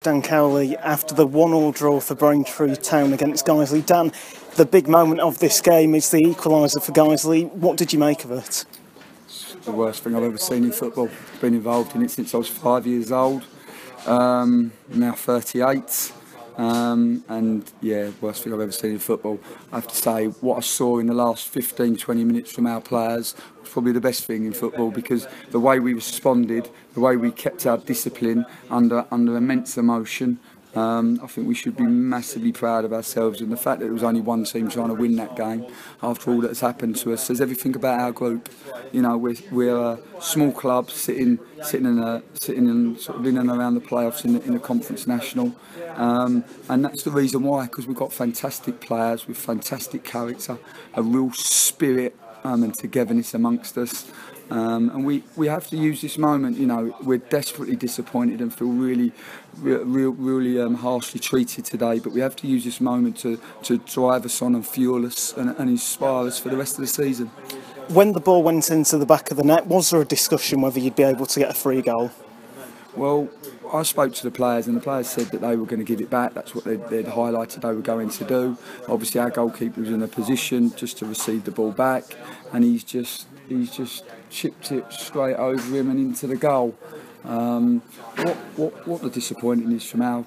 Dan Cowley after the 1-1 draw for Braintree Town against Guiseley. Dan, the big moment of this game is the equaliser for Guiseley. What did you make of it? It's the worst thing I've ever seen in football. I've been involved in it since I was 5 years old, now 38. And yeah, worst thing I've ever seen in football. I have to say, what I saw in the last 15-20 minutes from our players was probably the best thing in football, because the way we responded, the way we kept our discipline under immense emotion. I think we should be massively proud of ourselves, and the fact that there was only one team trying to win that game after all that has happened to us says everything about our group. You know, we're a small club sitting in sort of in and around the playoffs in the Conference National, and that's the reason why, because we've got fantastic players with fantastic character, a real spirit and togetherness amongst us. And we have to use this moment. You know, we're desperately disappointed and feel really harshly treated today, but we have to use this moment to drive us on and fuel us and inspire us for the rest of the season. When the ball went into the back of the net, was there a discussion whether you'd be able to get a free goal? Well, I spoke to the players, and the players said that they were going to give it back. That's what they'd highlighted they were going to do. Obviously, our goalkeeper was in a position just to receive the ball back, and he's just chipped it straight over him and into the goal. What the disappointing is from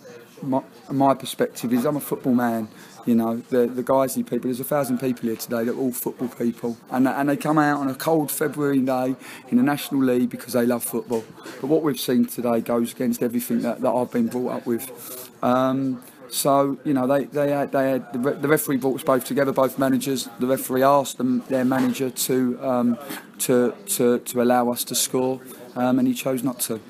my perspective is, I'm a football man. You know, the Guiseley people, there's 1,000 people here today that are all football people, and they come out on a cold February day in the National League because they love football. But what we've seen today goes against everything that I've been brought up with. So, you know, they had the referee brought us both together, both managers. The referee asked their manager to allow us to score, and he chose not to.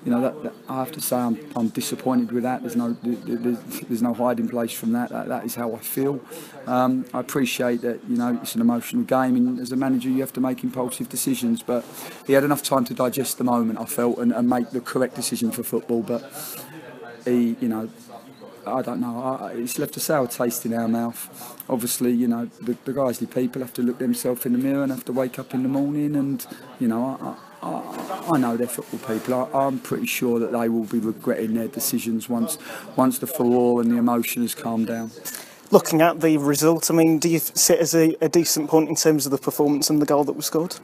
You know, that I have to say, I'm disappointed with that. There's no hiding place from that. That is how I feel. I appreciate that, you know, it's an emotional game, and as a manager you have to make impulsive decisions. But he had enough time to digest the moment, I felt, and make the correct decision for football. But he, you know, I don't know. It's left a sour taste in our mouth. Obviously, you know, the Guiseley people have to look themselves in the mirror and have to wake up in the morning, and you know, I know they're football people. I'm pretty sure that they will be regretting their decisions once the furore and the emotion has calmed down. Looking at the result, I mean, do you see it as a decent point in terms of the performance and the goal that was scored?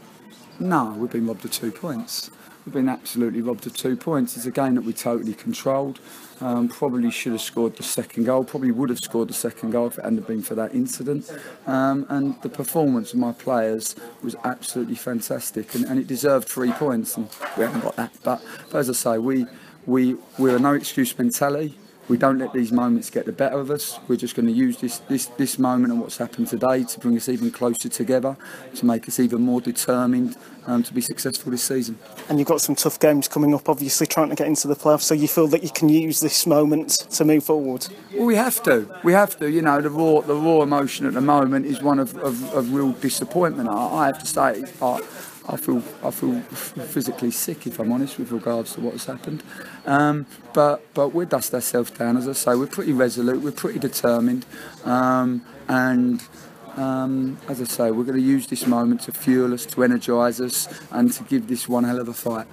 No, we've been robbed of 2 points. We've been absolutely robbed of 2 points. It's a game that we totally controlled. Probably should have scored the second goal. Probably would have scored the second goal if it hadn't been for that incident. And the performance of my players was absolutely fantastic, and it deserved 3 points. And we haven't got that. But as I say, we're a no excuse mentality. We don't let these moments get the better of us. We're just going to use this moment and what's happened today to bring us even closer together, to make us even more determined to be successful this season. And you've got some tough games coming up, obviously, trying to get into the playoffs, so you feel that you can use this moment to move forward? Well, we have to. You know, the raw emotion at the moment is one of real disappointment. I have to say, I feel physically sick, if I'm honest, with regards to what has happened. But we'll dust ourselves down. As I say, we're pretty resolute, we're pretty determined, and as I say, we're going to use this moment to fuel us, to energise us, and to give this one hell of a fight.